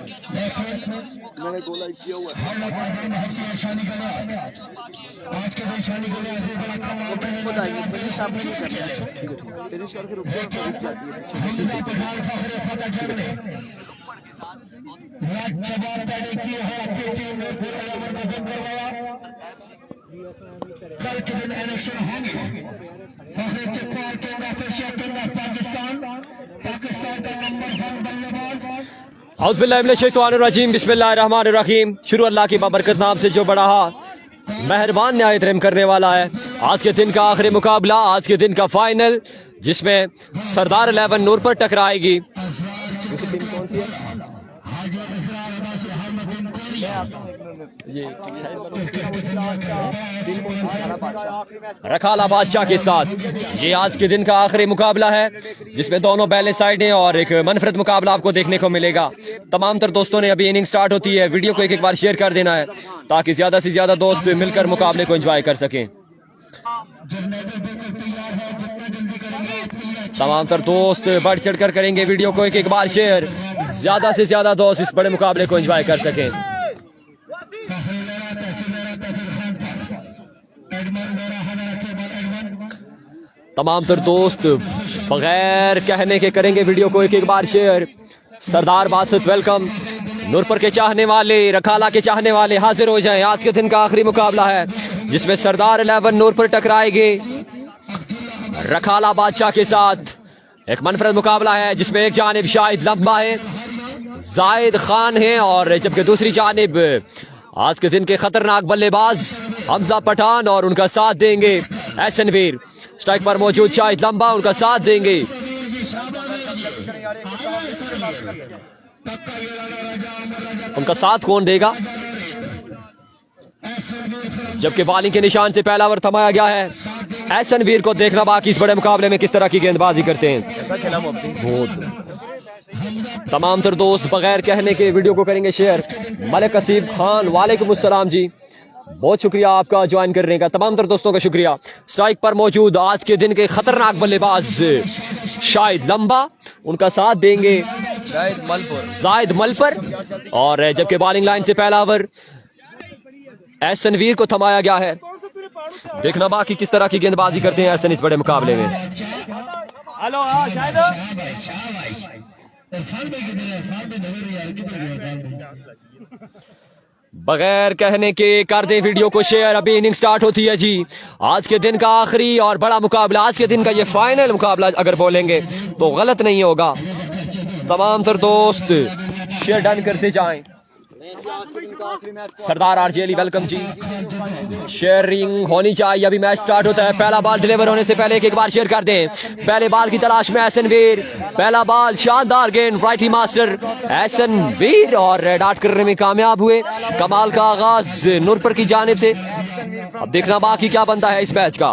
मैंने goal like किया हुआ है। बताइए फिनिश आप नहीं करते। ठीक है फिनिश करके रुक जाती कल के दिन इलेक्शन होंगे। पाकिस्तान का नंबर 1 बल्लेबाज औज़ुबिल्लाहिमिनश्शैतानिर्रजीम बिस्मिल्लाहिर्रहमानिर्रहीम। शुरू अल्लाह की बाबरकत नाम से जो बड़ा मेहरबान निहायत रहम करने वाला है। आज के दिन का आखिरी मुकाबला, आज के दिन का फाइनल, जिसमें सरदार 11 नूर पर टकराएगी। रखाला बादशाह के साथ ये आज के दिन का आखिरी मुकाबला है, जिसमें दोनों बैले साइड हैं और एक मनफरद मुकाबला आपको देखने को मिलेगा। तमाम तर दोस्तों ने अभी इनिंग स्टार्ट होती है, वीडियो को एक बार शेयर कर देना है ताकि ज्यादा से ज्यादा दोस्त मिलकर मुकाबले को एंजॉय कर सकें। तमाम तर दोस्त बढ़ चढ़ कर करेंगे वीडियो को एक बार शेयर, ज्यादा से ज्यादा दोस्त इस बड़े मुकाबले को एंजॉय कर सकें। तमाम तर दोस्त बगैर कहने के करेंगे वीडियो को एक बार शेयर। सरदार बासत वेलकम। नूरपुर के चाहने वाले, रखाला के चाहने वाले हाजिर हो जाएं। आज के दिन का आखिरी मुकाबला है, जिसमें सरदार 11 नूरपुर टकराएंगे रखाला बादशाह के साथ। एक मनफरद मुकाबला है, जिसमें एक जानिब शाहिद लंबा है, जाहिद खान है, और जबकि दूसरी जानिब आज के दिन के खतरनाक बल्लेबाज हमजा पठान और उनका साथ देंगे एहसन वीर। स्ट्राइक पर मौजूद शाहिद लंबा उनका साथ देंगे। उनका साथ कौन देगा? जबकि बॉलिंग के निशान से पहला ओवर थमाया गया है। एहसन वीर को देखना बाकी इस बड़े मुकाबले में किस तरह की गेंदबाजी करते हैं। ऐसा खेला बहुत। तमाम तर दोस्त बगैर कहने के वीडियो को करेंगे शेयर। मलिक असीब खान, वालेकुम अस्सलाम जी, बहुत शुक्रिया आपका ज्वाइन करने का। तमाम तर दोस्तों का शुक्रिया। स्ट्राइक पर मौजूद आज के दिन के खतरनाक बल्लेबाज शाहिद लंबा, उनका साथ देंगे जाहिद मल पर, और जबकि बॉलिंग लाइन से पहला ओवर एहसन वीर को थमाया गया है। देखना बाकी किस तरह की गेंदबाजी करते हैं एहसन इस बड़े मुकाबले में। बगैर कहने के कर दे वीडियो को शेयर। अभी इनिंग स्टार्ट होती है जी। आज के दिन का आखिरी और बड़ा मुकाबला, आज के दिन का ये फाइनल मुकाबला अगर बोलेंगे तो गलत नहीं होगा। तमाम तर दोस्त शेयर डन करते जाएं। सरदार आरजेली वेलकम जी, शेयरिंग होनी चाहिए। अभी मैच स्टार्ट होता है। पहला बॉल डिलीवर होने से पहले एक बार शेयर कर दें। पहले बॉल की तलाश में एहसन वीर, पहला बॉल शानदार गेंद, राइटी मास्टर एहसन वीर, और डॉट करने में कामयाब हुए। कमाल का आगाज नूरपुर की जानिब से। अब देखना बाकी क्या बनता है इस मैच का।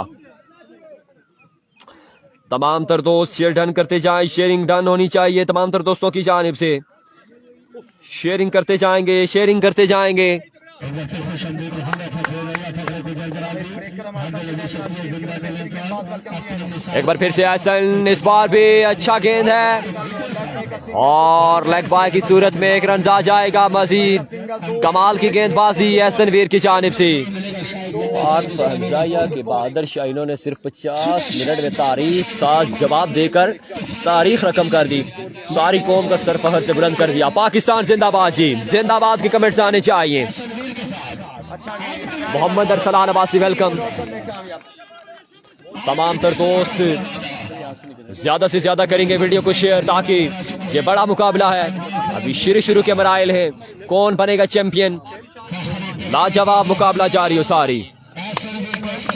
तमाम तर दोस्त शेयर डन करते जाएं। शेयरिंग डन होनी चाहिए तमाम तर दोस्तों की जानिब से। शेयरिंग करते जाएंगे, शेयरिंग करते जाएंगे। एक बार फिर से एहसन, इस बार भी अच्छा गेंद है और लेग बाय की सूरत में एक रन आ जाएगा मजीद। कमाल की गेंदबाजी एहसन वीर की जानिब से। पाक फहजाइया के बहादुर शाहीनों ने सिर्फ 50 मिनट में तारीख साज जवाब देकर तारीख रकम कर दी, सारी कौम का सर फहर से बुलंद कर दिया। पाकिस्तान जिंदाबाद जी, जिंदाबाद के कमेंट्स आने चाहिए। मोहम्मद अरसलान अब्बासी वेलकम। तमाम तर दोस्त ज्यादा से ज्यादा करेंगे वीडियो को शेयर, ताकि ये बड़ा मुकाबला है। अभी शुरू के मराइल हैं, कौन बनेगा चैंपियन। लाजवाब मुकाबला जारी हो सारी।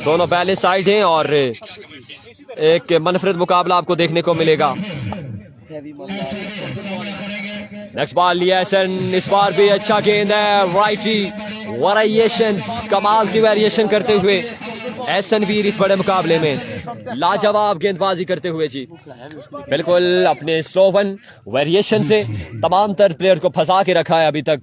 दोनों बैलेंस साइड हैं और एक मनफरद मुकाबला आपको देखने को मिलेगा। नेक्स्ट बॉल लिया एहसन, इस बार भी अच्छा गेंद है, राइटी वेरिएशन, कमाल की वेरिएशन करते हुए एहसन वीर इस बड़े मुकाबले में लाजवाब गेंदबाजी करते हुए जी, बिल्कुल अपने स्लो वन वेरिएशन से तमाम तर प्लेयर को फंसा के रखा है अभी तक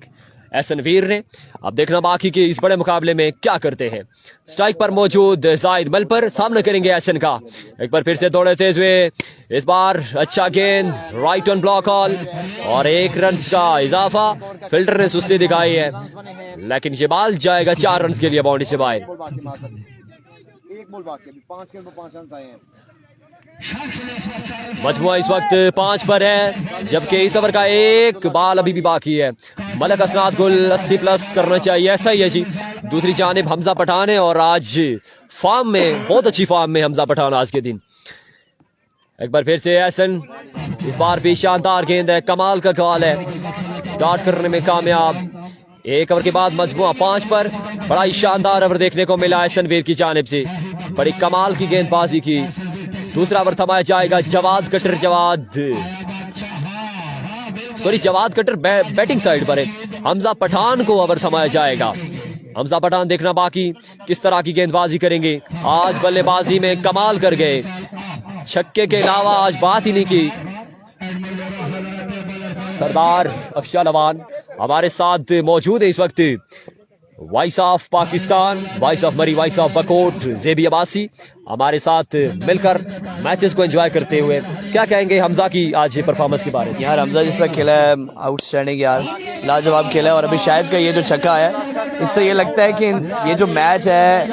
एहसनवीर ने। अब देखना बाकी कि इस बड़े मुकाबले में क्या करते हैं। स्ट्राइक पर मौजूद जाहिद मलपर सामना करेंगे एहसन का। एक बार फिर से दौड़े तेज हुए, इस बार अच्छा गेंद राइट ऑन ब्लॉक ऑल और 1 रन का इजाफा। फील्डर ने सुस्ती दिखाई है लेकिन ये बॉल जाएगा 4 रन के लिए बाउंड्री से बाहर। एक बॉल बाकी, अभी 5 गेंद पर 5 रन आए हैं। मजमुआ इस वक्त 5 पर है जबकि इस ओवर का 1 बॉल अभी भी बाकी है। मलक असनाद गुल 80+ करना चाहिए, ऐसा ही है जी। दूसरी जानिब हमजा पठान है और आज फॉर्म में, बहुत अच्छी फॉर्म में हमजा पठान आज के दिन। एक बार फिर से एहसन, इस बार भी शानदार गेंद है, कमाल का कॉल है, डॉट करने में कामयाब। 1 ओवर के बाद मजमुआ 5 पर। बड़ा ही शानदार ओवर देखने को मिला एहसनवीर की जानिब से, बड़ी कमाल की गेंदबाजी की। दूसरा ओवर थमाया जाएगा जवाद कटर बैटिंग साइड पर है। हमजा पठान को ओवर थमाया जाएगा। हमजा पठान देखना बाकी किस तरह की गेंदबाजी करेंगे। आज बल्लेबाजी में कमाल कर गए, छक्के के अलावा आज बात ही नहीं की। सरदार अफशान अवान हमारे साथ मौजूद है इस वक्त। Voice of Pakistan, voice of मरी, वॉइस ऑफ बकोट ज़ेबी अब्बासी हमारे साथ मिलकर मैचेस को एंजॉय करते हुए। क्या कहेंगे हमजा की आज परफॉर्मेंस के बारे में? यार हमजा जिस तरह खेला है आउटस्टैंडिंग यार, लाजवाब खेला है। और अभी शायद का ये जो छक्का है इससे ये लगता है कि ये जो मैच है,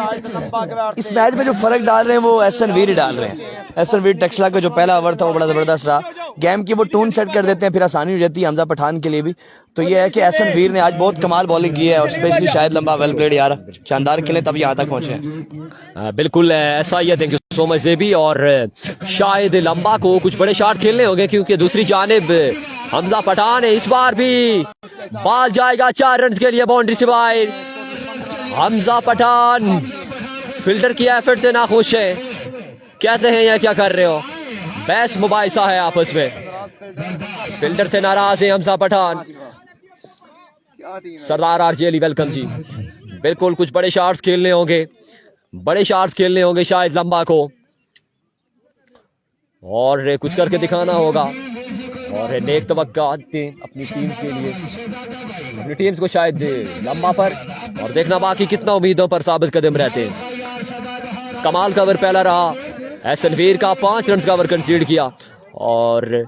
इस मैच में जो फर्क डाल रहे हैं वो एहसनवीर ही डाल रहे हैं। एहसनवीर टक्सला का जो पहला ओवर था वो बड़ा जबरदस्त रहा। गेम की वो टून सेट कर देते हैं, फिर आसानी हो जाती है हमजा पठान के लिए भी। तो ये है कि एहसनवीर ने आज बहुत कमाल बॉलिंग की है और स्पेशली शायद लंबा वेल प्लेड यार, शानदार खेले तब यहाँ तक पहुंचे हैं। बिल्कुल ऐसा ही है। थैंक यू सो मच ज़ेबी। और शायद लंबा को कुछ बड़े शॉट खेलने होंगे क्योंकि दूसरी जानिब हमजा पठान है। इस बार भी बॉल जाएगा 4 रन के लिए बाउंड्री से बाहर। हमजा पठान फील्डर की एफर्ट से नाखुश है, कहते हैं यह क्या कर रहे हो, बहस मुबाहिसा है आपस में। फील्डर से नाराज है हमजा पठान। सरदार आरजे अली वेलकम जी। बिल्कुल कुछ बड़े शॉट्स खेलने होंगे, बड़े शॉट्स खेलने होंगे शायद लंबा को, और कुछ करके दिखाना होगा। और नेक तवक्कुआत अपनी टीम्स के लिए, अपनी टीम्स को शायद लंबा पर। और देखना बाकी कितना उम्मीदों पर साबित कदम रहते हैं। कमाल का ओवर पहला रहा, एहसनवीर का 5 रन का ओवर कंसीड किया और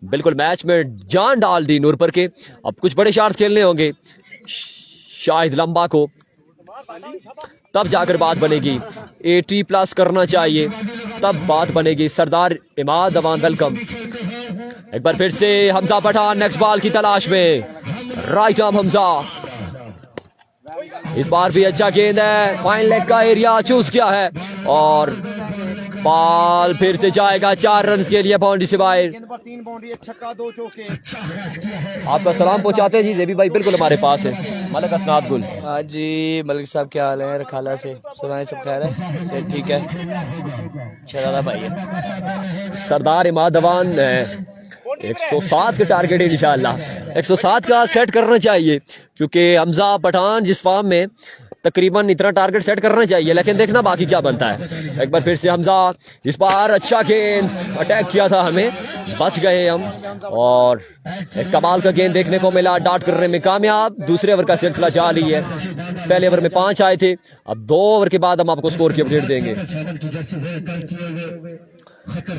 बिल्कुल मैच में जान डाल दी नूरपुर के। अब कुछ बड़े शॉट्स खेलने होंगे शायद लंबा को, तब जाकर बात बनेगी। 80+ करना चाहिए तब बात बनेगी। सरदार इमाद अवान वेलकम। एक बार फिर से हमजा पठान नेक्स्ट बॉल की तलाश में, राइट आर्म हमजा। इस बार भी अच्छा गेंद है, फाइन लेग का एरिया चूज किया है और बॉल फिर से जाएगा 4 रन के लिए बाउंड्री से बाहर। 3 बाउंड्री, 1 छक्का, 2 चौके। आपका सलाम पहुंचाते हैं जी ज़ेबी भाई, बिल्कुल हमारे पास है मलक असनाद गुल। हाँ जी मलिक साहब क्या हाल है, रखाला से सुनाए सब खैर है, से ठीक है शरादा भाई है। सरदार इमाद अवान 107 का टारगेट है इंशाल्लाह, 107 का सेट करना चाहिए क्योंकि हमजा पठान जिस फॉर्म में तकरीबन इतना टारगेट सेट करना चाहिए, लेकिन देखना बाकी क्या बनता है। एक बार फिर से हमजा, इस बार अच्छा गेंद अटैक किया था, हमें बच गए हम और एक कमाल का गेंद देखने को मिला, डॉट करने में कामयाब। दूसरे ओवर का सिलसिला जारी है, पहले ओवर में 5 आए थे, अब 2 ओवर के बाद हम आपको स्कोर की अपडेट देंगे।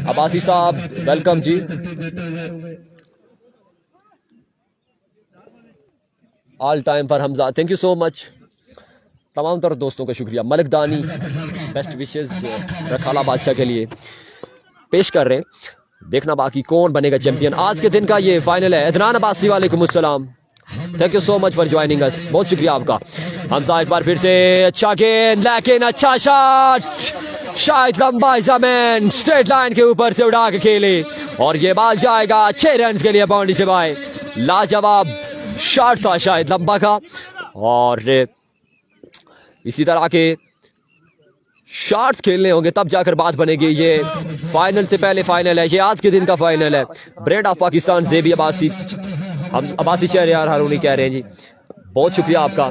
Abbasi sahab welcome ji. All time for Hamza, thank you so much. तमाम तरह दोस्तों का शुक्रिया। मलिक दानी बेस्ट विशेस रखाला बादशाह के लिए पेश कर रहे हैं। देखना बाकी कौन बनेगा चैंपियन आज के दिन का, ये फाइनल है। अदनान अब्बासी वालेकुम अस्सलाम, thank you so much for joining अस, बहुत शुक्रिया आपका। हमजा एक बार फिर से अच्छा गेंद, लेकिन अच्छा शॉट, शायद लंबा जमीन स्ट्रेट लाइन के ऊपर से उड़ा के खेले और ये बॉल जाएगा 6 रन के लिए बाउंड्री से बाहर। लाजवाब शॉट था शायद लंबा का और इसी तरह के शॉट्स खेलने होंगे तब जाकर बात बनेगी। ये फाइनल से पहले फाइनल है, ये आज के दिन का फाइनल है। ब्रेड ऑफ पाकिस्तान ज़ेबी अब्बासी, हम अब्बासी शहरयार हारूनी कह रहे हैं जी, बहुत शुक्रिया आपका।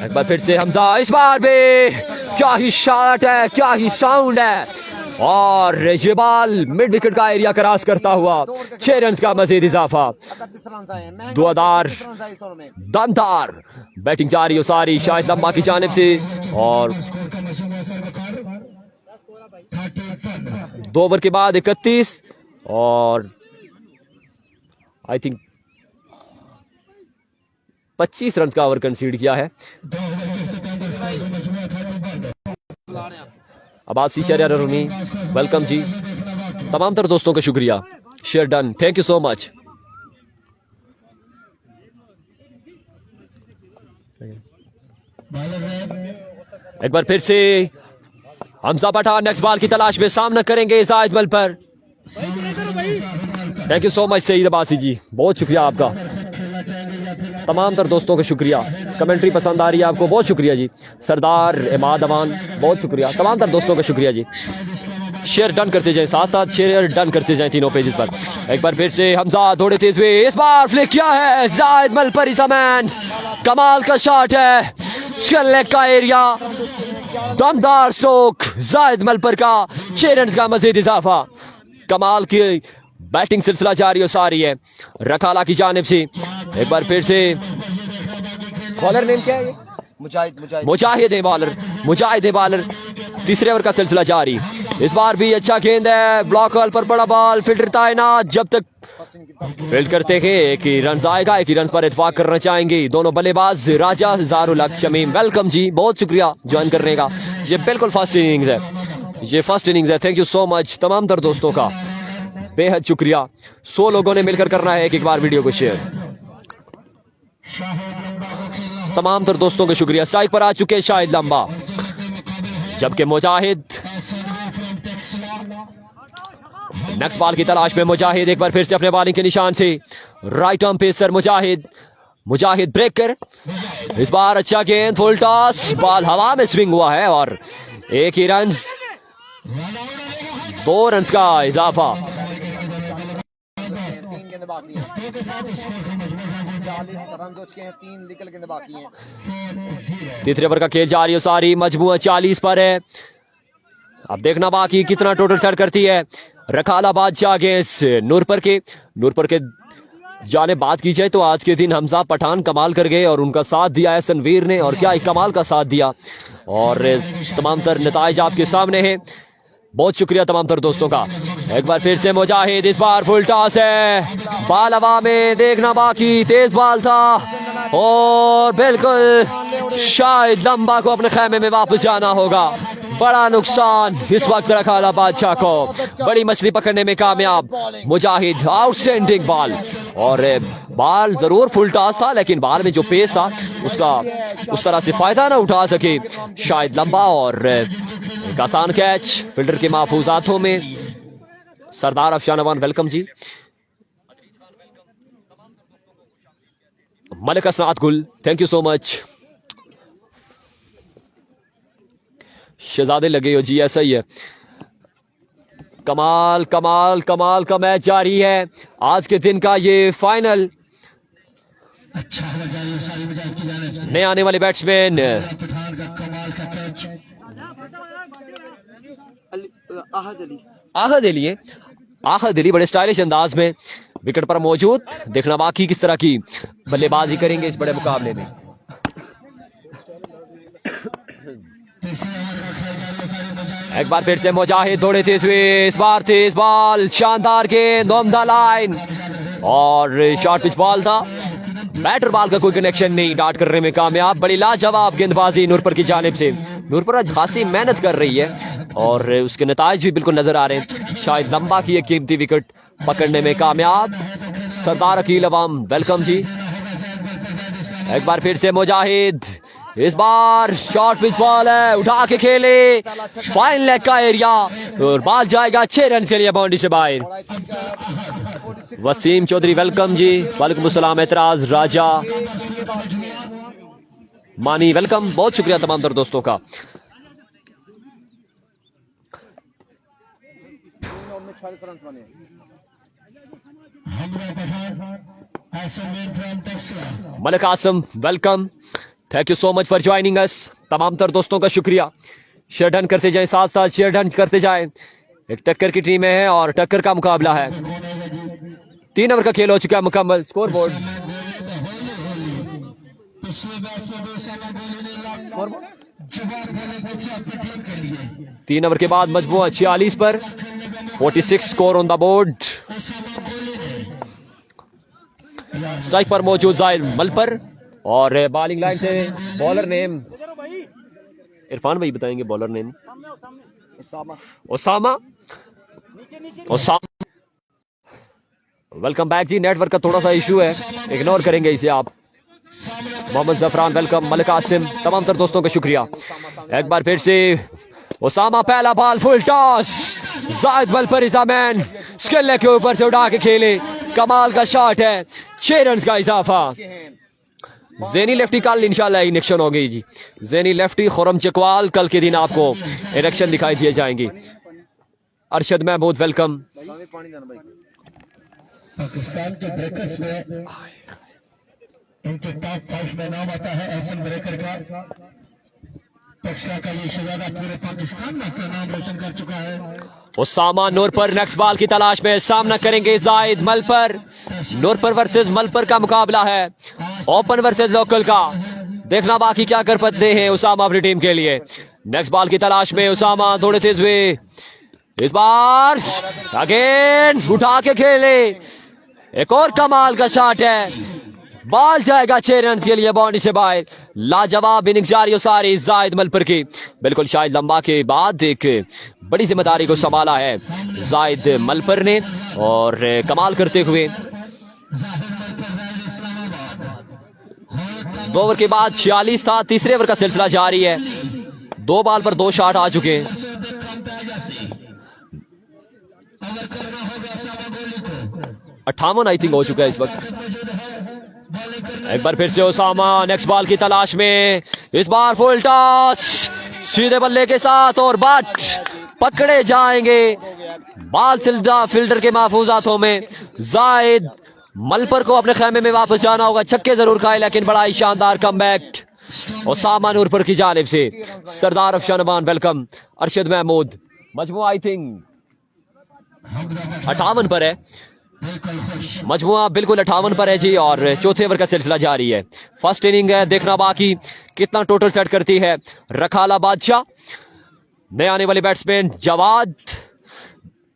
एक बार फिर से हमजा, इस बार भी क्या ही शॉट है, क्या ही साउंड है और ये बॉल मिड विकेट का एरिया क्रॉस करता हुआ 6 रन का मजीद इजाफा। 31 रन आए हैं। 2000 रन आए इस ओवर में। दमदार बैटिंग जारी हो सारी शाहिद लम्बा की जानिब से और 2 ओवर के बाद 31 और आई थिंक 25 रन का ओवर कंसीड किया है। अब्बासी शरियार रूमी वेलकम जी। तमाम तर दोस्तों का शुक्रिया। Share done, thank you so much. एक बार फिर से हमजा पठान नेक्स्ट बॉल की तलाश में सामना करेंगे Zahid Malpar. Thank you so much Saeed Abbasi ji, बहुत शुक्रिया आपका। तमाम तर दोस्तों का शुक्रिया। कमेंट्री पसंद आ रही है आपको, बहुत शुक्रिया जी। सरदार इमाद अमान बहुत शुक्रिया। तमाम तर दोस्तों का शुक्रिया जी। शेयर डन करते जाएं, साथ साथ शेयर डन करते जाएं तीनों पेजेस पर। एक बार फिर से हमजा थोड़े तेज हुए, इस बार फ्लिक किया है जाहिद मल पर। मैन कमाल का शॉट है, लेग का एरिया, दमदार स्ट्रोक जाहिद मल पर का। 6 रन का मजीद इजाफा। कमाल की बैटिंग सिलसिला जारी हो सारी है रखाला की जानिब से। एक बार फिर से बॉलर नेम क्या है? मुजाहिद है बॉलर, मुजाहिद है बॉलर। तीसरे ओवर का सिलसिला जारी। इस बार भी अच्छा गेंद है, ब्लॉक हॉल पर बड़ा बॉल, फील्डर तैनात। जब तक फील्ड करते हैं एक ही रन आएगा, एक ही रन पर इत्फाक करना चाहेंगे दोनों बल्लेबाज। राजा जारुल हक शमीम वेलकम जी, बहुत शुक्रिया ज्वाइन करने का। ये बिल्कुल फर्स्ट इनिंग्स है, ये फर्स्ट इनिंग्स है। थैंक यू सो मच तमाम तर दोस्तों का, बेहद शुक्रिया। 100 लोगों ने मिलकर करना है एक बार वीडियो को शेयर। तमाम तर दोस्तों का शुक्रिया। स्ट्राइक पर आ चुके शाहिद लंबा, जबकि मुजाहिद नेक्स्ट बॉल की तलाश में। मुजाहिद एक बार फिर से अपने बॉलिंग के निशान से राइट आर्म पेसर मुजाहिद ब्रेकर। इस बार अच्छा गेंद, फुल टॉस, बॉल हवा में स्विंग हुआ है और एक ही रन, 2 रन का इजाफा। 3 गेंद बाकी हैं। 40 रन हो चुके हैं, 3 लीगल गेंद बाकी हैं। तीसरे ओवर का खेल जारी हो सारी, मजबूत 40 पर है। अब देखना बाकी कितना टोटल सेट करती है रखाला बादशाह अगेंस्ट नूरपुर के जाने बात की जाए तो आज के दिन हमजा पठान कमाल कर गए और उनका साथ दिया है सनवीर ने, और क्या ही कमाल का साथ दिया। और तमाम तर नताइज आपके सामने हैं। बहुत शुक्रिया तमाम तर दोस्तों का। एक बार फिर से मुजाहिद, इस बार फुल टॉस है, बाल हवा में, देखना बाकी, तेज बॉल था और बिल्कुल शायद लंबा को अपने खेमे में वापस जाना होगा। बड़ा नुकसान इस वक्त रखाला बादशाह को, बड़ी मछली पकड़ने में कामयाब मुजाहिद। आउटस्टैंडिंग बॉल, और बॉल जरूर फुल टॉस था लेकिन बॉल में जो पेस था उसका उस तरह से फायदा ना उठा सके शायद लंबा। और एक आसान कैच फील्डर के महफूज हाथों में। सरदार अफशान अवान वेलकम जी। मलिक असनाद गुल थैंक यू सो मच। शहजादे लगे हो जी, ऐसा ही है। कमाल कमाल कमाल का मैच जारी है आज के दिन का, ये फाइनल। नए आने वाले बैट्समैन आहद अली बड़े स्टाइलिश अंदाज में विकेट पर मौजूद। देखना बाकी किस तरह की बल्लेबाजी करेंगे इस बड़े मुकाबले में। एक बार फिर से मुजाहिद दौड़े तेज हुए, इस बार तेज बॉल, शानदार गेंद ऑन द लाइन और शॉर्ट पिच बॉल था। बैटर बॉल का कोई कनेक्शन नहीं, डाट करने में कामयाब। बड़ी लाजवाब गेंदबाजी नूरपुर की जानिब से। नूरपुर आज खासी मेहनत कर रही है और उसके नताइज भी बिल्कुल नजर आ रहे हैं। शायद लंबा की एक कीमती विकेट पकड़ने में कामयाब। सरदार अकील अवाम वेलकम जी। एक बार फिर से मुजाहिद, इस बार शॉर्ट पिच बॉल है, उठा के खेले, फाइन लेग का एरिया और बॉल जाएगा 6 रन के लिए बाउंड्री से बाहर। वसीम चौधरी वेलकम जी। वालेकुम अस्सलाम। एतराज राजा मानी वेलकम, बहुत शुक्रिया तमाम तर दोस्तों का। Malik Asim welcome, thank you so much for joining us. तमाम तर दोस्तों का शुक्रिया। शेयर डन करते जाएं, साथ साथ शेयर डन करते जाएं। एक टक्कर की टीमें हैं और टक्कर का मुकाबला है। 3 ओवर का खेल हो चुका है मुकम्मल। स्कोर बोर्ड 3 ओवर के बाद मजबूआ 46 पर 46 score on the board. Strike पर मौजूद जाहिद मलपर और बॉलिंग लाइन से बॉलर नेम इरफान भाई बताएंगे bowler name Osama. Welcome back जी। नेटवर्क का थोड़ा सा इशू है, इग्नोर करेंगे इसे आप। मोहम्मद जफरान वेलकम, मलिक आसिम, तमाम तर दोस्तों का शुक्रिया। एक बार फिर से ओसामा, पहला ball full toss, Zahid Malpar is the man, skill के ऊपर से उड़ा के खेले, कमाल का शॉट है, 6 रन का इजाफा। ज़ेनी लेफ्टी कल इंशाल्लाह इलेक्शन हो गई जी। ज़ेनी लेफ्टी खुरम चकवाल कल के दिन आपको इलेक्शन दिखाई दिए जाएंगी। अरशद महमूद वेलकम। पाकिस्तान के ब्रेकर्स में इनके टॉप 5 में नाम आता है एहसन ब्रेकर का। टेक्सला का ये शहजादा पूरे पाकिस्तान में अपना नाम रोशन कर चुका है। ओसामा नूर पर नेक्स्ट बॉल की तलाश में सामना करेंगे जाहिद मलपर। नूर पर वर्सेस मलपर का मुकाबला है, ओपन वर्सेस लोकल का। देखना बाकी क्या कर पाते हैं ओसामा अपनी टीम के लिए। नेक्स्ट बॉल की तलाश में ओसामा दौड़ते हुए इस बार अगेन उठा के खेले, एक और कमाल का शॉट है, बॉल जाएगा 6 रन के लिए बाउंड्री से बाहर। लाजवाब इनिंग्स जारी सारी जाहिद मलपर की। बिल्कुल शायद लंबा के बाद एक बड़ी जिम्मेदारी को संभाला है जाहिद मलपर ने और कमाल करते हुए 2 ओवर के बाद 46 था। तीसरे ओवर का सिलसिला जारी है, 2 बॉल पर 2 शॉट आ चुके हैं। 58 आई थिंक हो चुका है इस वक्त। एक बार फिर से ओसामा नेक्स्ट बॉल की तलाश में, इस बार फुल टॉस सीधे बल्ले के साथ और बट पकड़े जाएंगे। बॉल सिल्दा फील्डर के महफूज हाथों में। जाहिद मलपर को अपने खेमे में वापस जाना होगा। छक्के जरूर खाए लेकिन बड़ा ही शानदार कमबैक ओसामा नूरपुर की जानिब से। सरदार अफशानवान वेलकम। अरशद महमूद मजमू आई थिंक 58 पर है, मजमुआ बिल्कुल 58 पर है जी। और चौथे ओवर का सिलसिला जारी है। फर्स्ट इनिंग है, देखना बाकी कितना टोटल सेट करती है रखाला बादशाह। नए आने वाले बैट्समैन जवाद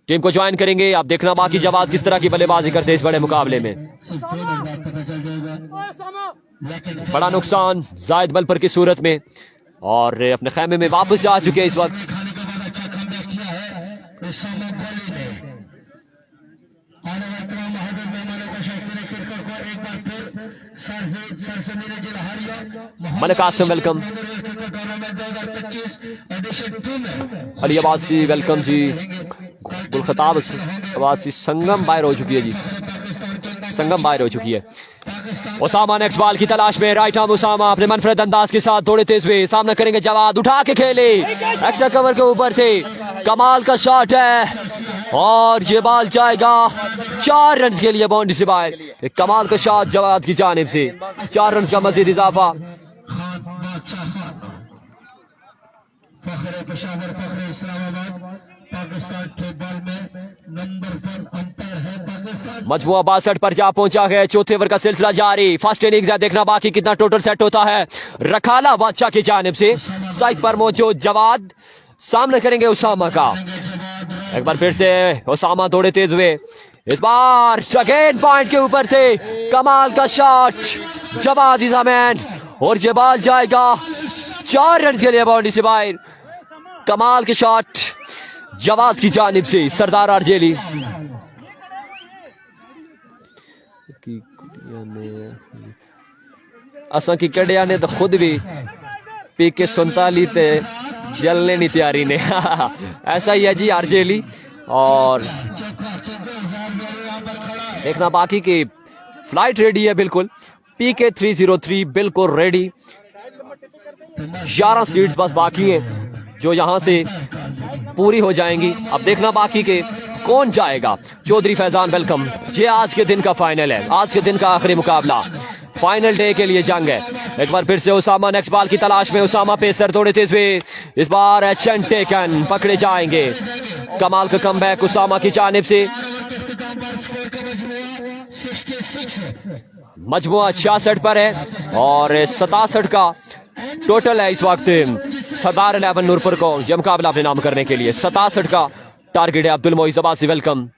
टीम को ज्वाइन करेंगे। आप देखना बाकी जवाद किस तरह की बल्लेबाजी करते हैं इस बड़े मुकाबले में। बड़ा नुकसान जाहिद मलपर की सूरत में और अपने खेमे में वापस जा चुके हैं इस वक्त। मलिक आसिम वेलकम। अली अब्बासी वेलकम जी। गुलखताब अब्बासी संगम बाहर हो चुकी है जी, संगम बाहर हो चुकी है। ओसामा नेक्स्ट बॉल की तलाश में, राइट आर्म ओसामा अपने मनफरद अंदाज के साथ दौड़ते हुए सामना करेंगे जवाद, उठा के खेले एक्स्ट्रा कवर के ऊपर से, कमाल का शॉट है और ये बॉल जाएगा 4 रन के लिए बाउंड्री से बाहर। कमाल का शॉट जवाद की जानिब से, 4 रन का मजीद इजाफा। मजमुआ 62 पर जा पहुंचा है। चौथे ओवर का सिलसिला जारी। फर्स्ट इनिंग्स है, देखना बाकी कितना टोटल सेट होता है रखाला बादशाह की जानिब से। स्ट्राइक पर मौजूद जवाद सामने करेंगे ओसामा का। एक बार फिर से ओसामा दौड़े तेज हुए, इस बार अगेन पॉइंट के ऊपर से कमाल का shot Jawad is a man और ये बॉल जाएगा 4 रन के लिए बाउंड्री से बाहर। कमाल के शॉट जवाद की जानिब से। सरदार आरजेली असा की कड़िया ने तो खुद भी पी के 47 ते जलने नहीं तैयारी ने ऐसा ही है जी आरजेली। और देखना बाकी की फ्लाइट रेडी है बिल्कुल, पीके 303 बिल्कुल रेडी। 11 सीट्स बस बाकी हैं जो यहां से पूरी हो जाएंगी। अब देखना बाकी के कौन जाएगा। चौधरी फैजान वेलकम। ये आज के दिन का फाइनल है, आज के दिन का आखिरी मुकाबला, फाइनल डे के लिए जंग है। एक बार फिर से ओसामा नेक्स्ट बॉल की तलाश में, ओसामा पेसर दौड़ते हुए, इस बार एचन टेकन पकड़े जाएंगे कमाल का कमबैक उसामा की जानिब से। मजमुआ 66 पर है और 67 का टोटल है इस वक्त सरदार 11 नूरपुर को यह मुकाबला अपने नाम करने के लिए। 67 का टारगेट है। अब्दुल मोइज अब्बासी वेलकम।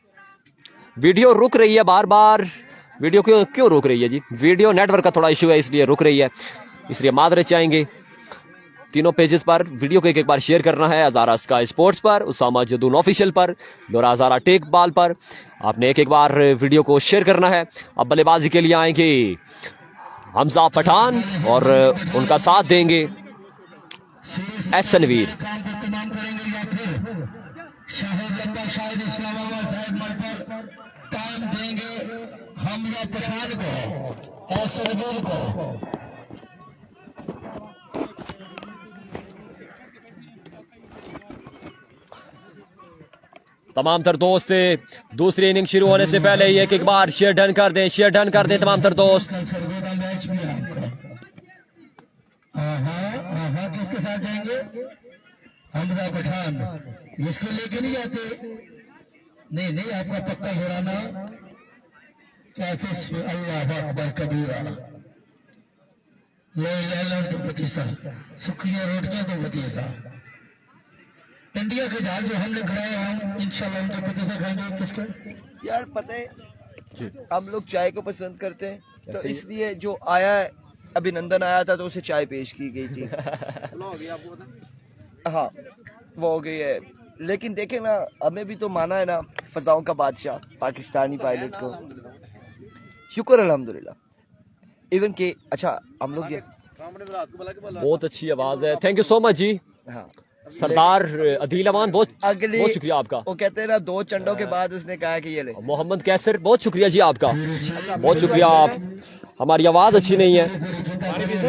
वीडियो रुक रही है बार बार, वीडियो क्यों रुक रही है जी? वीडियो नेटवर्क का थोड़ा इशू है इसलिए रुक रही है, इसलिए मादरत चाहेंगे। तीनों पेजेस पर वीडियो को एक बार शेयर करना है। हजारा स्काई स्पोर्ट्स पर, उसामा जदून ऑफिशियल पर, नूरा हजारा टेक बाल पर आपने एक बार वीडियो को शेयर करना है। अब बल्लेबाजी के लिए आएंगे हमजा पठान और उनका साथ देंगे एहसन वीर। तमाम तर दोस्त दूसरी इनिंग शुरू होने से पहले ही एक बार शेयर डन कर दें, शेयर डन कर दें तमाम तर दोस्त। किसके साथ जाएंगे? हमजा पठान। इसको लेके नहीं जाते? नहीं आपका पक्का घराना अल्लाह अकबर कबीरा। तो बतीसा सुखिया रोटियां तो बतीसा। इंडिया के जहाज जो हमने खड़ाए हम इंशाल्लाह उनके बतीसा खाएंगे। किसको यार पता है हम लोग चाय को पसंद करते हैं, तो इसलिए जो आया है अभिनंदन आया था तो उसे चाय पेश की गई थी। हाँ वो हो गई है, लेकिन देखें ना हमें भी तो माना है ना फजाओं का बादशाह पाकिस्तानी पायलट को। शुक्र अल्हम्दुलिल्लाह। इवन के अच्छा हम लोग ये बहुत अच्छी आवाज है, थैंक यू सो मच जी। हाँ सरदार अदील अमान बहुत अगली बहुत शुक्रिया आपका। वो कहते हैं ना 2 चंडों के बाद उसने कहा कि ये ले। मोहम्मद कैसर बहुत शुक्रिया जी आपका, बहुत शुक्रिया। आप हमारी आवाज अच्छी नहीं है,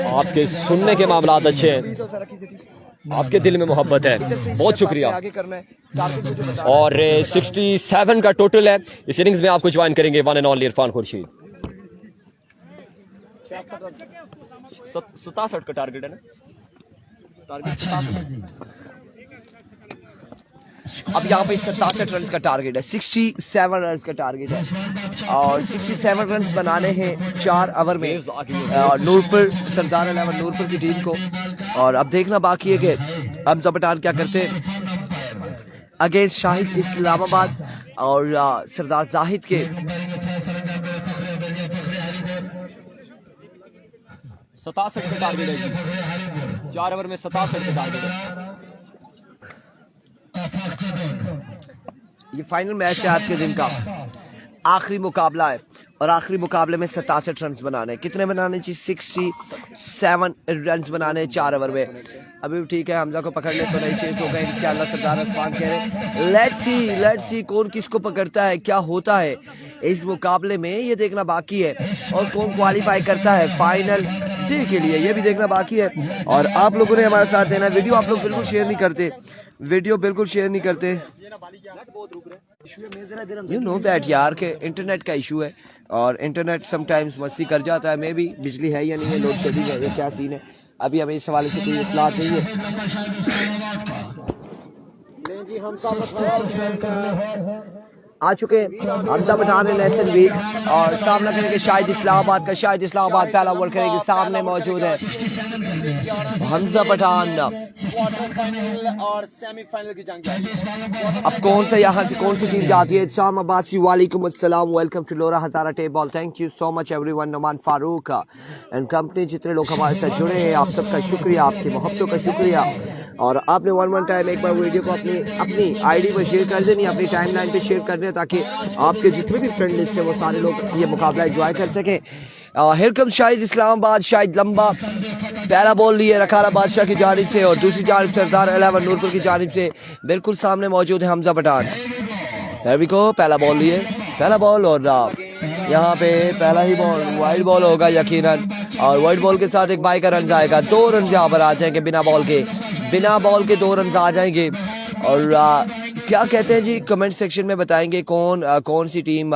आपके सुनने के मामलात अच्छे हैं, आपके दिल में मोहब्बत है, बहुत शुक्रिया। आगे करना है और 67 का टोटल है इस इनिंग्स में। आपको ज्वाइन करेंगे one and only Irfan Khurshid. 67 का टारगेट है ना, अब यहाँ पे 67 रन का टारगेट है, 67 रन का टारगेट है और 67 रन बनाने हैं 4 ओवर में नूरपुर सरदार 11 नूरपुर की टीम को। और अब देखना बाकी है कि हमजा पठान क्या करते हैं अगेंस्ट शाहिद इस्लामाबाद और सरदार जाहिद के। 67 का टारगेट है, 4 ओवर में 67 का टारगेट है। ये फाइनल मैच है आज के दिन का, आखिरी मुकाबला है और आखिरी मुकाबले में 67 रन बनाने। कितने बनाने चाहिए? 67 रन बनाने 4 ओवर में। अभी भी ठीक है, हमजा को पकड़ ले तो नहीं चेस होगा इंशाल्लाह। सरदार उस्मान कह रहे लेट्स सी कौन किसको पकड़ता है, क्या होता है इस मुकाबले में, ये देखना बाकी है। और कौन क्वालिफाई करता है फाइनल डे के लिए, ये भी देखना बाकी है। और आप लोगों ने हमारे साथ देना। वीडियो आप लोग बिल्कुल शेयर नहीं करते, वीडियो बिल्कुल शेयर नहीं करते। यू नो दैट यार के इंटरनेट का इशू है और इंटरनेट समटाइम्स मस्ती कर जाता है। मे भी बिजली है या नहीं है, लोड शेडिंग है या क्या सीन है, अभी हमें इस हवाले से कोई इत्तला नहीं है। आ चुके हमजा पठान एहसन वीर और सामना करेंगे शाहिद इस्लामाबाद का। शाहिद इस्लामाबाद पहला ओवर करेंगे, सामने मौजूद है हमजा पठान। और सेमीफाइनल की जंग अब कौन सा यहाँ से कौन सी टीम जाती है? शाम अब्बासी वालेकुम अस्सलाम, welcome to Lora Hazara tape ball. Thank you so much everyone. Noman Farooq and company जितने लोग हमारे साथ जुड़े हैं आप सबका शुक्रिया, आपकी मोहब्बतों का शुक्रिया। और आपने वन टाइम एक बार वीडियो को अपनी आईडी पर शेयर कर देनी, अपनी टाइमलाइन पे शेयर कर दें ताकि आपके जितने भी फ्रेंड लिस्ट है वो सारे लोग ये मुकाबला एंजॉय कर सकें। हिरकम शाहिद इस्लामाबाद, शाहिद लंबा पहला बॉल लिए रखाला बादशाह की जानिब से और दूसरी जानिब सरदार 11 नूरपुर की जानिब से बिल्कुल सामने मौजूद है हमजा पठान। को पहला बॉल लिए, पहला बॉल और यहाँ पे पहला ही बॉल वाइड बॉल होगा यकीनन। और वाइड बॉल के साथ एक बाई का रन आएगा, 2 रन यहाँ पर आ जाएंगे बिना बॉल के 2 रन आ जाएंगे। और क्या कहते हैं जी, कमेंट सेक्शन में बताएंगे कौन सी टीम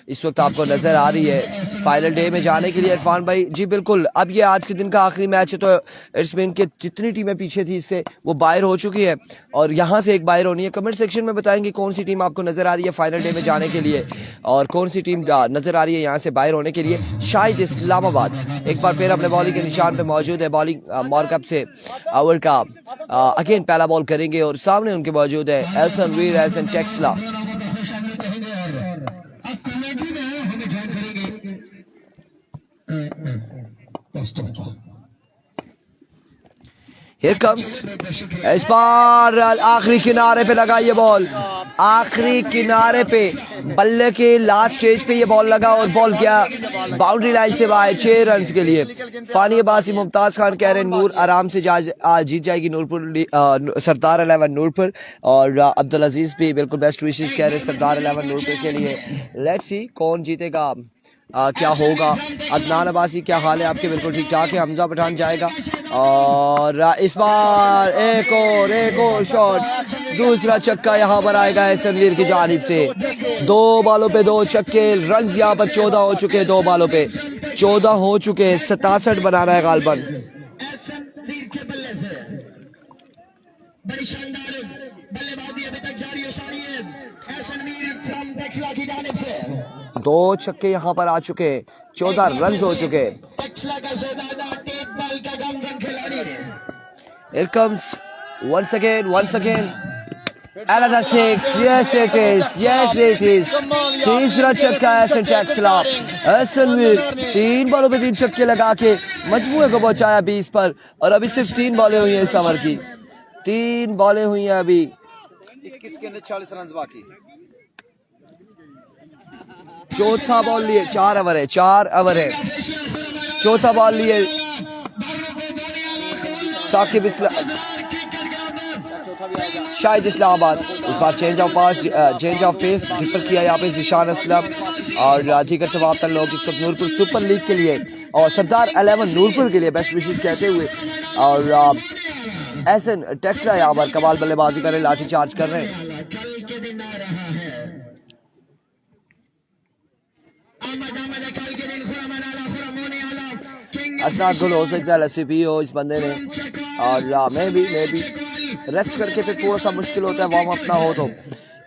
इस वक्त आपको नजर आ रही है फाइनल डे में जाने के लिए। इरफान भाई जी बिल्कुल, अब ये आज के दिन का आखिरी मैच है, तो इट्स मीन के जितनी टीमें पीछे थी इससे वो बाहर हो चुकी है और यहाँ से एक बाहर होनी है। कमेंट सेक्शन में बताएंगे कौन सी टीम आपको नजर आ रही है फाइनल डे में जाने के लिए और कौन सी टीम नजर आ रही है यहाँ से बाहर होने के लिए। शाहिद इस्लामाबाद एक बार फिर अपने बॉलिंग के निशान पे मौजूद है। बॉलिंग मॉर्कअप से ओवर का अगेन पहला बॉल करेंगे और सामने उनके मौजूद है एहसन वीर, एहसन टेक्सला। Here comes, इस बार आखिरी किनारे पे लगा ये बॉल, आखिरी किनारे पे बल्ले के लास्ट स्टेज पे ये बॉल लगा और बॉल गया बाउंड्री लाइन से बाहर 6 रन के लिए। फानी अब्बासी, मुमताज खान कह रहे हैं नूर आराम से जीत जाएगी नूरपुर, सरदार 11 नूरपुर, और अब्दुल अजीज भी बिल्कुल बेस्ट विशेस कह रहे हैं सरदार 11 नूरपुर के लिए। लेट्स सी कौन जीतेगा, क्या होगा। अदनान अब्बासी क्या हाल है आपके? बिल्कुल ठीक ठाक है। हमजा पठान जाएगा और इस बार एक और शॉट, दूसरा छक्का यहाँ पर आएगा एहसन वीर की जानिब से। 2 बॉलों पे 2 छक्के, रन यहाँ पर 14 हो चुके हैं, 2 बॉलों पे 14 हो चुके हैं, 67 बना रहा है गालबन। बड़ी शानदार बल्लेबाजी अभी तक जारी है एहसन वीर फ्रॉम टेक्सला की जानिब से। 2 छक्के यहाँ पर आ चुके, 14 रन हो चुके। Here comes once again another 6, yes it is, तीसरा छक्का एहसन टेक्सला। एहसन वीर 3 बॉलों पे 3 छक्के लगा के मजमूए को पहुंचाया 20 पर और अभी सिर्फ 3 बॉलें हुई हैं इस ओवर की, 3 बॉलें हुई हैं अभी, 21 के अंदर 40 रन बाकी। चौथा बॉल लिए 4 ओवर है, चौथा बॉल लिए साकिब शाहिद इस्लामाबाद। इस बार चेंज ऑफ पेस डिपर किया यहाँ पे जिशान असलम और दीगर तमाम तर लोग इस वक्त नूरपुर सुपर लीग के लिए और सरदार 11 नूरपुर के लिए बेस्ट विशेस कहते हुए और एहसन टेक्सला यहाँ पर कमाल बल्लेबाजी कर रहे, लाठी चार्ज कर रहे हैं। असनाद गुल हो सकता है, लसीपी हो इस बंदे ने, और मैं भी रेस्ट करके फिर थोड़ा सा मुश्किल होता है वार्म अप ना हो तो।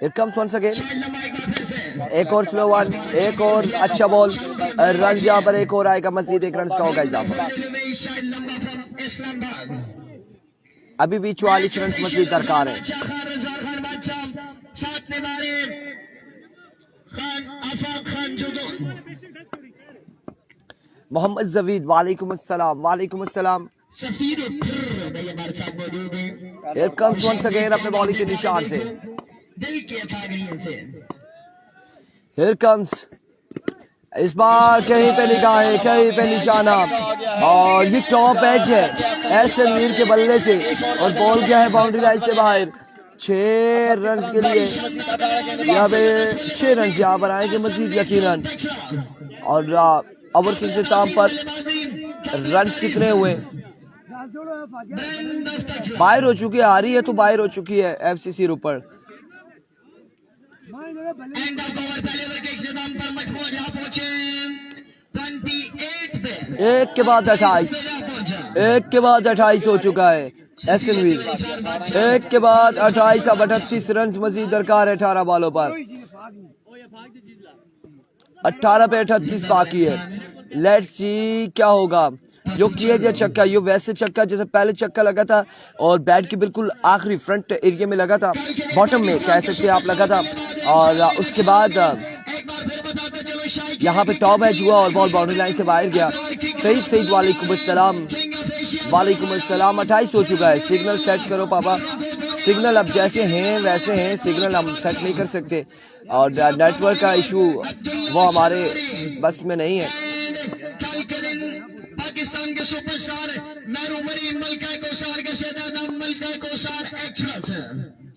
इट कम्स वंस अगेन, एक और स्लो वन, एक और अच्छा बॉल, रन यहाँ पर एक और आएगा, मजीद 1 रन का होगा इजाफा। अभी भी 44 रन मजीद दरकार है। मोहम्मद जवीद वालेकुम अस्सलाम। Here comes once again अपने बॉलिंग के निशान से। Here comes, इस बार कहीं पे निगाहें, कहीं पे निशाना और ये टॉप एज है एहसन वीर के बल्ले से और बॉल क्या है बाउंड्री लाइन से बाहर। 6 रन के लिए यहाँ पे 6 रन यहाँ पर आएंगे मजीद यकीनन। और ओवर के इख्तिताम पर रन कितने हुए? बाहर हो चुकी है, आ रही है तो बाहर हो चुकी है एफसीसी रूपर। एक के बाद 28 हो चुका है एहसन वीर, एक के बाद 28। अब 38 रन मजीद दरकार है 18 बॉलों पर, 18 पे 38 बाकी है। लेट्स सी क्या होगा। यो किया जाए छक्का, यो वैसे छक्का जैसे पहले छक्का लगा था और बैट के बिल्कुल आखिरी फ्रंट एरिया में लगा था, बॉटम में कह सकते हैं आप लगा था, और उसके बाद यहाँ पे टॉप एज हुआ और बॉल बाउंड्री लाइन से बाहर गया। सईद वालेकुम अस्सलाम। 28 हो चुका है। सिग्नल सेट करो पापा, सिग्नल अब जैसे हैं वैसे हैं, सिग्नल हम सेट नहीं कर सकते और नेटवर्क का इशू वो हमारे बस में नहीं है। पाकिस्तान के सुपरस्टार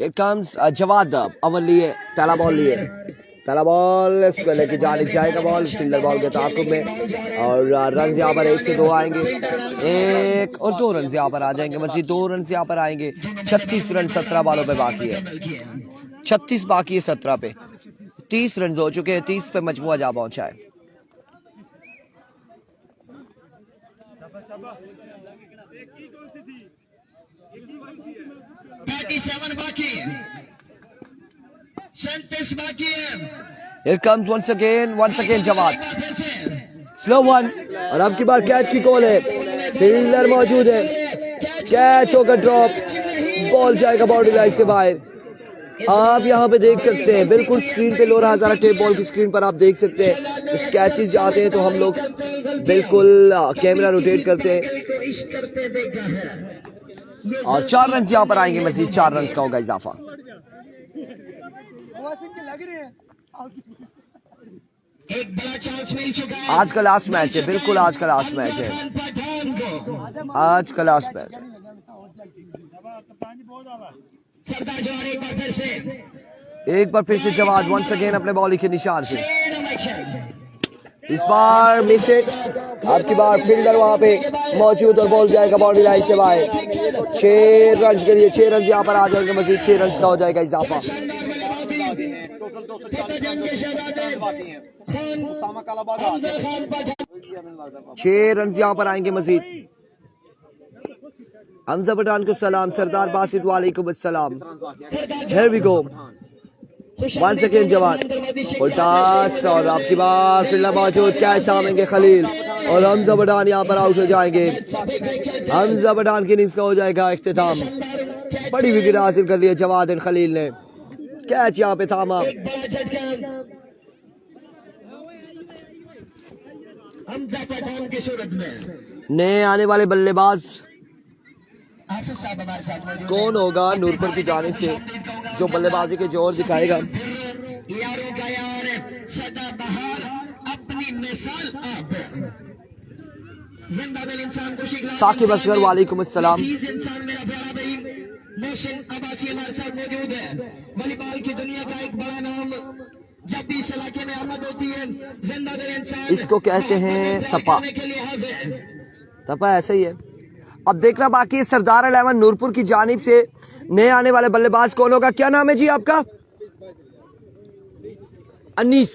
It comes जवाद अव्वल लिए, पहला बॉल इसको लेके जाने जाएगा बॉल सिंगल बॉल के ताकुब में और रन यहाँ पर 1 से 2 आएंगे, 1 और 2 रन यहाँ पर आ जाएंगे, मजीद 2 रन यहाँ पर आएंगे। 36 रन 17 बॉलों पे बाकी है। 36 बाकी है 17 पे। 30 रन हो चुके हैं, 30 पे मजमुआ जा पहुंचा है। Here comes once again Jawad, slow one, और अब की बार कैच की कॉल है, फील्डर मौजूद है, कैच होकर ड्रॉप, बॉल जाएगा बाउंड्री लाइन से बाहर। आप यहाँ पे देख सकते हैं, बिल्कुल स्क्रीन पे लोरा हजारा टेप बॉल की स्क्रीन पर आप देख सकते हैं, कैचेस जाते हैं तो हम लोग बिल्कुल कैमरा रोटेट करते हैं, और 4 रन यहाँ पर आएंगे मजीद, 4 रन का होगा इजाफा। एक बड़ा चांस मिल चुका है। आज का लास्ट मैच है, बिल्कुल आज का लास्ट मैच है, आज का लास्ट मैच। सरदार जवान एक बार फिर से जवाद वंस अगेन अपने बॉलिंग के निशान से, इस बार मिस हिट, आपकी बार फील्डर वहां पे मौजूद और बॉल जाएगा बाउंड्री लाइन से बाहर। 6 रन के लिए 6 रन यहाँ पर आ जाएंगे मजीद, 6 रन का हो जाएगा इजाफा। 6 रन यहाँ पर आएंगे मजीद। हमजा पठान को सलाम, सरदार बासित वालेकुम अस्सलाम। Here we go, once again Jawad, उल्टास, और आपकी बार फील्डर मौजूद, कैच थामेंगे खलील, और हमजा पठान यहाँ पर आउट हो जाएंगे। हमजा पठान की इनिंग्स का हो जाएगा इख्तिताम। बड़ी विकेट हासिल कर लिया जवाद एंड खलील ने, कैच यहाँ पे थामा। हमजा पठान की सूरत में नए आने वाले बल्लेबाज कौन होगा नूरपुर की जानिब से जो बल्लेबाजी के जोर दिखाएगा? यारों का यार सदाबहार अपनी मिसाल आप, जिंदादिल इंसान को शिकवा साकिब असगर वालेकुम अस्सलाम। इंसान मेरा प्यारा भाई मोहसिन अब्बासी हमारे साथ मौजूद है। वॉलीबॉल की दुनिया का एक बड़ा नाम, जब भी इस इलाके में आमद होती है जिंदादिल इंसान इसको कहते हैं तपा, तपा ऐसा ही है। अब देखना बाकी है सरदार 11 नूरपुर की जानिब से नए आने वाले बल्लेबाज कौन होगा? क्या नाम है जी आपका? अनीस,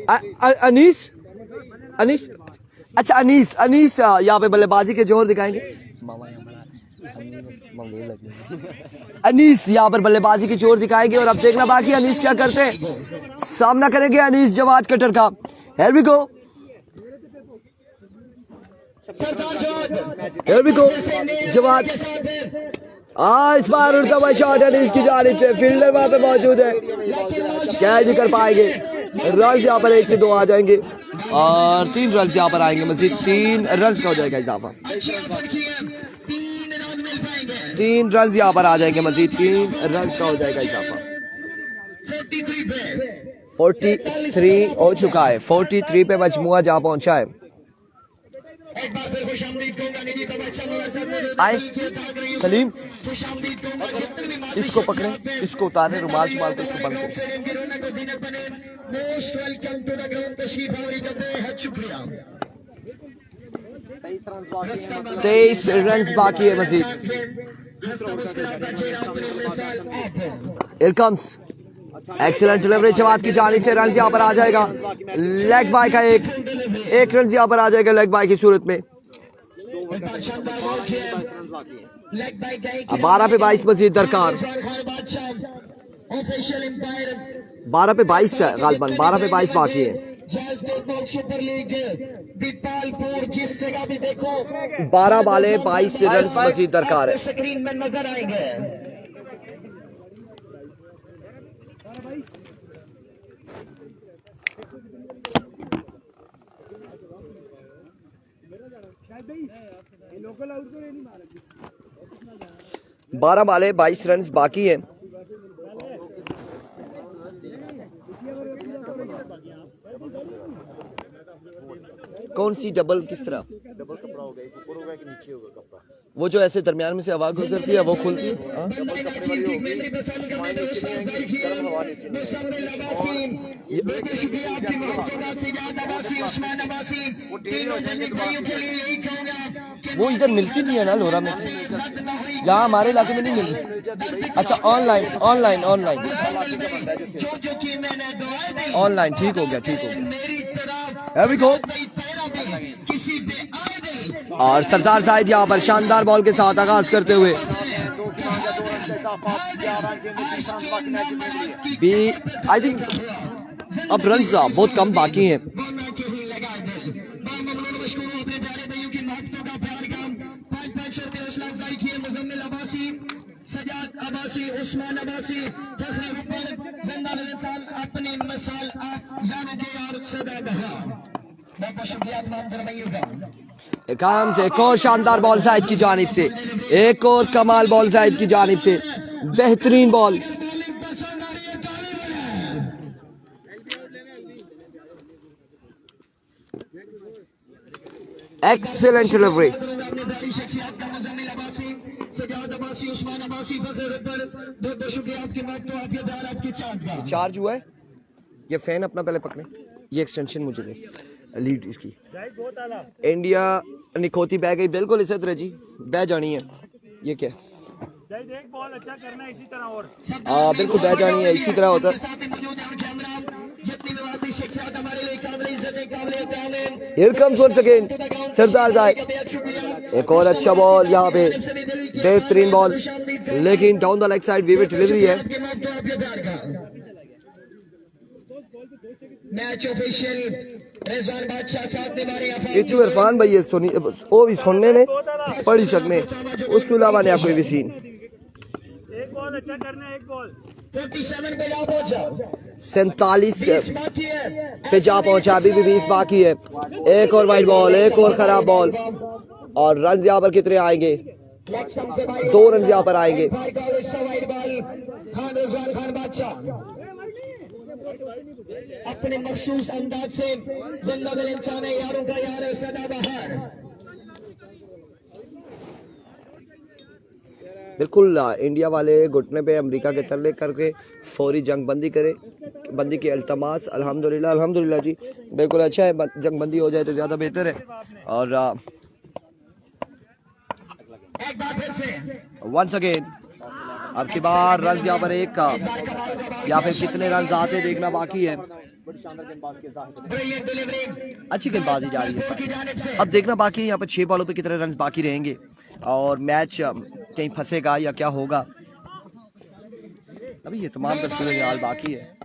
अनीस, अनीस, अच्छा अनीस, अनीस यहाँ पे बल्लेबाजी के जोर दिखाएंगे। अनीस यहाँ पर बल्लेबाजी की जोर दिखाएंगे, और अब देखना बाकी अनीस क्या करते हैं, सामना करेंगे अनीस जवाद कटर का। Here we go, Here we go, Jawad, इस बार उड़ता हुआ शॉट अनीस की जानिब से, फील्डर वहां पे मौजूद है, कैच नहीं कर पाएंगे। रन यहाँ पर 1 से 2 आ जाएंगे, और 3 रन यहाँ पर आएंगे मजीद, 3 रन का हो जाएगा इजाफा। 3 रन यहाँ पर आ जाएंगे मजीद, 3 रन का हो जाएगा इजाफा। 43 हो चुका है, 43 पे मजमुआ जा पहुंचा है। आए सलीम, इसको पकड़े, इसको उतारे, रुमाल शुमाल को इसको बंद करो। 23 रन बाकी है Majid. Here comes excellent delivery Jawad की जानिब से, रन यहाँ पर आ जाएगा, लेग बाय का एक रन यहाँ पर आ जाएगा लेग बाय की सूरत में। 12 पे 22 मजीद दरकार, 12 पे 22 है गालबन, 12 पे 22 बाकी है। 12 बाले 22 रन मजीद दरकार है। स्क्रीन में नजर आएंगे। 12 बाले 22 रन बाकी है। कौन सी डबल, किस तरह डबल कपड़ा होगा, एक ऊपर होगा एक नीचे होगा कपड़ा, वो जो ऐसे दरमियान में से हवा गुजरती है वो खुलती है। डबल कपड़े वाली होगी, गर्म हवा नीचे नहीं वो इधर मिलती नहीं है ना लोरा में, यहाँ हमारे इलाके में नहीं मिलती। अच्छा ऑनलाइन ऑनलाइन ऑनलाइन ऑनलाइन, ठीक हो गया ठीक हो गया। अभी को और सरदार जाहिद यहाँ पर शानदार बॉल के साथ आगाज करते हुए भी आई थिंक अब रन बहुत कम बाकी हैं। काम से एक और शानदार बॉल जाहिद की जानिब से, एक और कमाल बॉल जाहिद की जानिब से, बेहतरीन बॉल। Excellent delivery. चार्ज हुआ है ये फैन अपना पहले पकड़े, ये एक्सटेंशन मुझे दे लीड इसकी। इंडिया निकोती बह गई बिल्कुल इसी तरह जी, बह जानी है। ये क्या बॉल अच्छा करना है इसी तरह, और बिल्कुल बह जानी है इसी तरह होता है। Here comes once again सरदार जाहिद, एक और अच्छा बॉल यहाँ पे, बेहतरीन बॉल, लेकिन down the leg side vivid delivery है। मैच ऑफिशियल रिजवान बादशाह साहब ने मारे इतू इरफान भाई, ये सुनी वो भी सुनने ने पढ़ी सकने, उसके अलावा ने कोई भी सीन। एक बॉल अच्छा करना, एक बॉल 47 पे जा पहुंचा, 47 पे जा पहुंचा, अभी भी 20 बाकी है। एक और वाइड बॉल, एक और खराब बॉल, और रन यहाँ पर कितने आएंगे? 2 रन यहाँ पर आएंगे। अपने मखसूस अंदाज से जिंदा दिल इंसान है, यारों का यार है सदाबहार। बिल्कुल इंडिया वाले घुटने पे अमेरिका के तरले करके फौरी जंग बंदी की अल्तमास। अल्हम्दुलिल्लाह अल्हम्दुलिल्लाह जी, बिल्कुल अच्छा है, जंग बंदी हो जाए तो ज़्यादा बेहतर है। और वंस अगेन अब की बार रन यहाँ पर एक का, या फिर कितने रन आते देखना बाकी है। अच्छी गेंदबाजी जा रही है, अब देखना बाकी है यहाँ पर 6 बॉलों पे कितने रन बाकी रहेंगे और मैच कहीं फंसेगा या क्या होगा। अभी ये तमाम सूरज हाल बाकी है।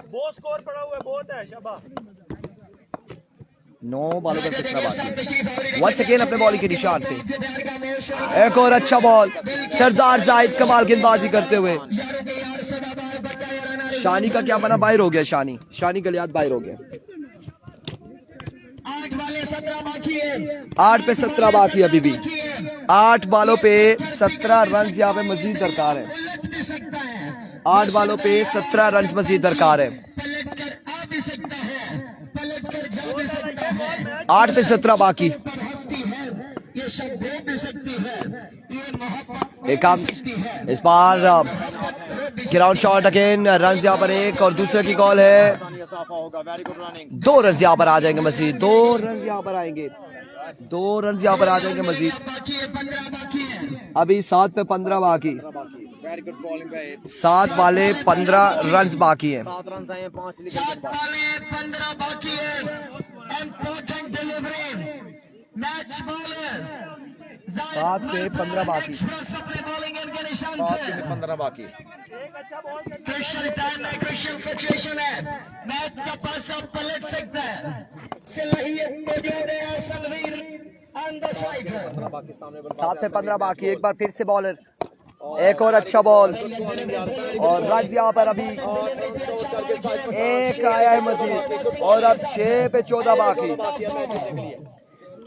बहुत स्कोर पड़ा हुआ है, बहुत है शाबाश। 9 बॉलों पर कितना बाकी। वंस अगेन अपने बॉलिंग के निशान से एक और अच्छा बॉल, सरदार जाहिद कमाल गेंदबाजी करते हुए। शानी का क्या बना? बाहर हो गया। शानी गलियात बाहर हो गया। 8 पे 17 बाकी अभी भी। 8 बॉलों पे 17 रन यहाँ पे मजीद दरकार है। 8 बॉलों पे 17 रन मजीद दरकार है। 8 पे 17 बाकी। एक काम इस बार ग्राउंड शॉट अगेन, रन यहाँ पर एक और दूसरे की कॉल है। 2 रन यहाँ पर आ जाएंगे मजीद, 2 रन यहाँ पर आएंगे, 2 रन यहाँ पर आ जाएंगे मजीद। अभी 7 पे 15 बाकी, 7 वाले 15 रन बाकी हैं। 7 रन आए, 5 15 बाकी है। इंपॉर्टेंट डिलीवरी, मैच बॉलर 7 पे 15 बाकी, 7 पे 15 बाकी। क्वेश्चन टाइम है, क्वेश्चन सिचुएशन है, मैच का पासा पलट सकता है। सलाहियत को जोड़े सनवीर ऑन द स्ट्राइकर। 7 पे 15 बाकी। एक बार फिर से बॉलर, एक और अच्छा बॉल और रन यहाँ पर अभी एक आया है मजीद। और अब 6 पे 14 बाकी,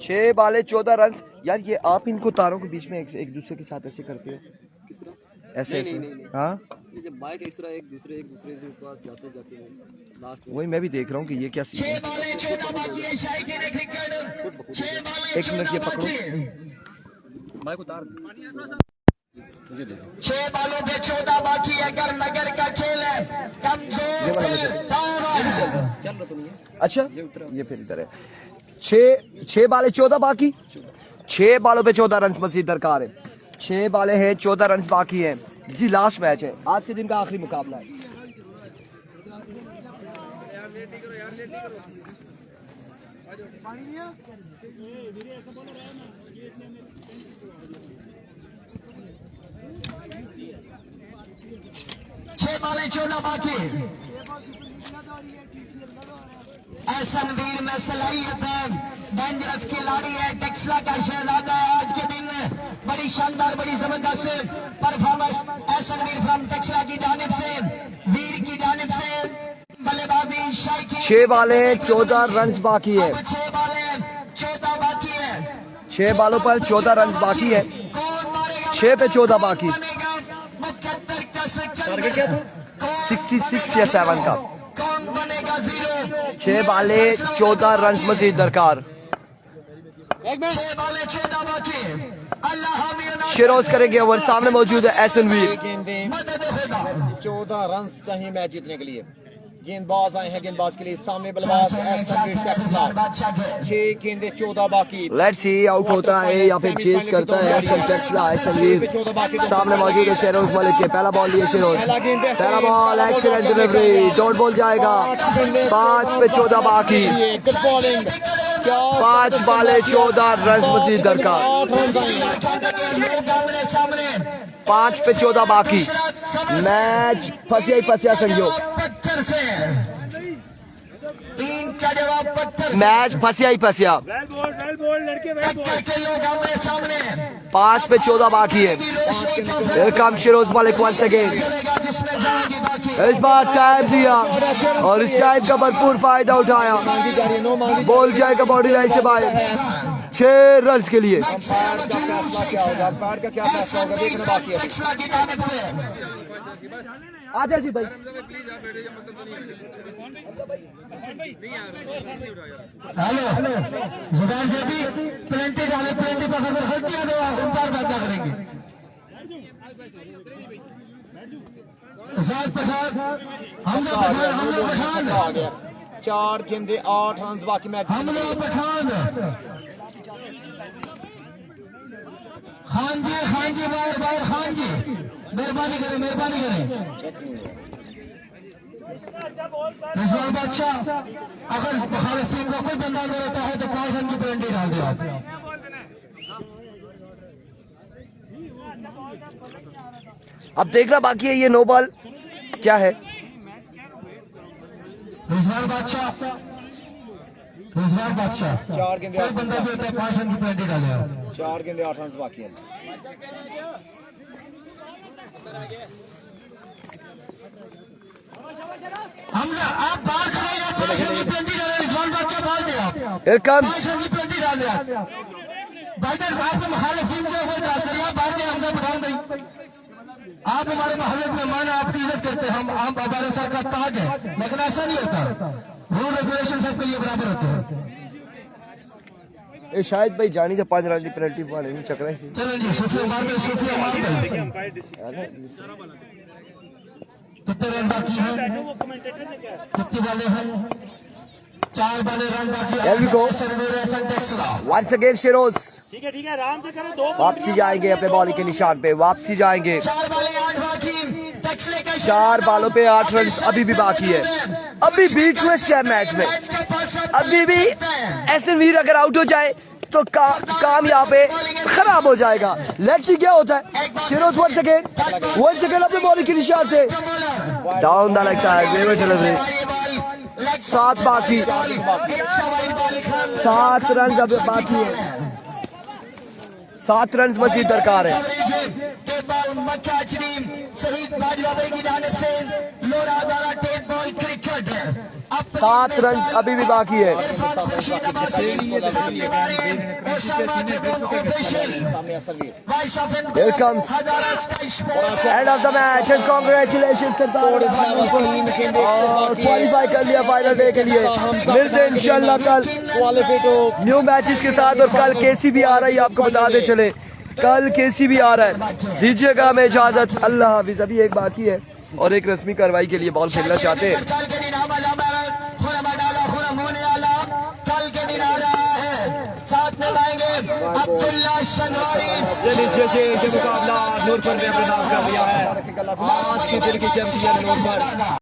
6 बाले 14 रन। यार ये आप इनको तारों के बीच में एक दूसरे के साथ ऐसे करते हो, ऐसे ऐसे? हाँ बाइक इस तरह एक दूसरे के पास जाते लास्ट वही मैं भी देख रहा हूँ कि ये क्या सीन है। 1 मिनट ये पकड़ो, बाइक उतार। 6 बालों पे 14 बाकी है, अगर नगर का खेल है कमजोर। अच्छा ये फिर इधर है। 6 बाले 14 बाकी, 6 बालों पे 14 रन मजीद दरकार है। 6 बाले हैं, 14 रन बाकी हैं जी। लास्ट मैच है, आज के दिन का आखिरी मुकाबला है। छह बाले 14 बाकी। एहसन वीर में सलाहियत है, डेंजरस खिलाड़ी है, टेक्सला का शहजादा है। आज के दिन बड़ी शानदार, बड़ी जबरदस्त परफॉर्मेंस एहसन वीर फ्रॉम टेक्सला की जानिब से, वीर की जानिब से बल्लेबाजी शाइकी। 6 बाले 14 रन बाकी है। 6 बाले 14 बाकी है। 6 बालों पर 14 रन बाकी है। 6 पे 14 बाकी। 66 या 7 का। 6 बाले 14 रन मजीद दरकार। शिरोज करेंगे ओवर, सामने मौजूद है एहसन वीर। 14 रन चाहिए मैच जीतने के लिए। गेंदबाज आए हैं, गेंदबाज के लिए सामने बल्लेबाज एहसन वीर टेक्सला। 6 गेंदें 14 बाकी। लेट्स सी आउट होता है या फिर चेस करता है एहसन टेक्सला। एहसन वीर सामने मौजूद है शिरोज मलिक के। पहला बॉल लिए शिरोज, पहला ball excellent delivery, dot ball जाएगा। 5 पे 14 बाकी। 5 बाले 14 रन मजीद दरकार। 5 पे 14 बाकी। मैच फंसिया ही फंसिया समझो, मैच फंसिया ही फंसिया। 5 पे 14 बाकी है। Welcome Shiroz Malik once again. इस बार टाइम दिया और इस टाइम का भरपूर फायदा उठाया। बॉल जाएगा बाउंड्री लाइन से बाहर। 6 रन के लिए। आजा जी भाई। हेलो जुबान से भी प्लेंटी डाले, प्लेंटी पर अगर हट दिया तो अंपायर फैसला करेंगे। हमला पठान आ गया। 4 गेंदें 8 रन बाकी मैच। हमला पठान। खान जी बार खान जी मेहरबानी करें, मेहरबानी करें। रिजवान बादशाह, अगर खालिद टीम का कोई बंदा नहीं रहता है तो 5 रन की पेनल्टी डाल दो आप। अब देखना बाकी है ये नो बॉल क्या है। रिजवान बादशाह 4 गेंदें कोई बंदा भी रहता है 5 रन की पेनल्टी डाले आप। 4 गेंदें 8 रन बाकी हैं। हमला आप बाहर खड़े हैं, 5 रन की पेनल्टी डाले। रिजवान बादशाह बाहर दे आप। Here comes 5 रन की पेनल्टी डाल दे आप। बैटर आपके मुखालिफिन जो है बात करिए, आप बाहर के हमला पठान नहीं। आप हमारे महल्ले में माना, आपकी इज्जत करते हैं, हम हमारे सर का ताज है, लेकिन ऐसा नहीं होता। रूल रेगुलेशन सबके लिए बराबर होते हैं। ये शायद भाई जानी था 5 रन की पेनल्टी वाले नहीं चक रहे थे। चलो जी सूफिया मार दे। कितने रन बाकी हैं? कितने वाले हैं? 4 वाले रन बाकी। There we go. Once again शिरोज ठीक है आराम से करो। 2 वापसी जाएंगे अपने बॉलिंग के निशान पे, वापसी जाएंगे। 4 वाले 8 बाकी। 4 बालों पे 8 रन अभी भी बाकी है। अभी भी ट्विस्ट है मैच में। अभी भी एहसन वीर अगर आउट हो जाए तो काम यहाँ पे खराब हो जाएगा। लेट्स सी क्या होता है। शिरोज वंस अगेन अपने बॉलिंग के निशान से down the leg side delivery. 7 बाकी। 7 रन अभी बाकी है। 7 रन मजीद दरकार है। शहीद बाजवा भाई की जानिब से लोरादारा टेप बॉल क्रिकेट। 7 रन अभी भी बाकी है। Here comes end of the match and congratulations qualify कर लिया फाइनल डे के लिए। मिलते हैं इंशाल्लाह कल न्यू मैचेस के साथ। और कल केसीबी आ रही है, आपको बता दे चले कल केसीबी आ रहा है। दीजिएगा हमें इजाजत, अल्लाह हाफिज। अभी एक बाकी है और एक रस्मी कार्रवाई के लिए बॉल खेलना चाहते हैं। कल के दिन आ रहा है, साथ में आएंगे अब्दुल्ला संगवारी ये लीजिए ये मुकाबला नूरपुर ने अपने नाम कर लिया है। आज के दिन की चैंपियन नूरपुर।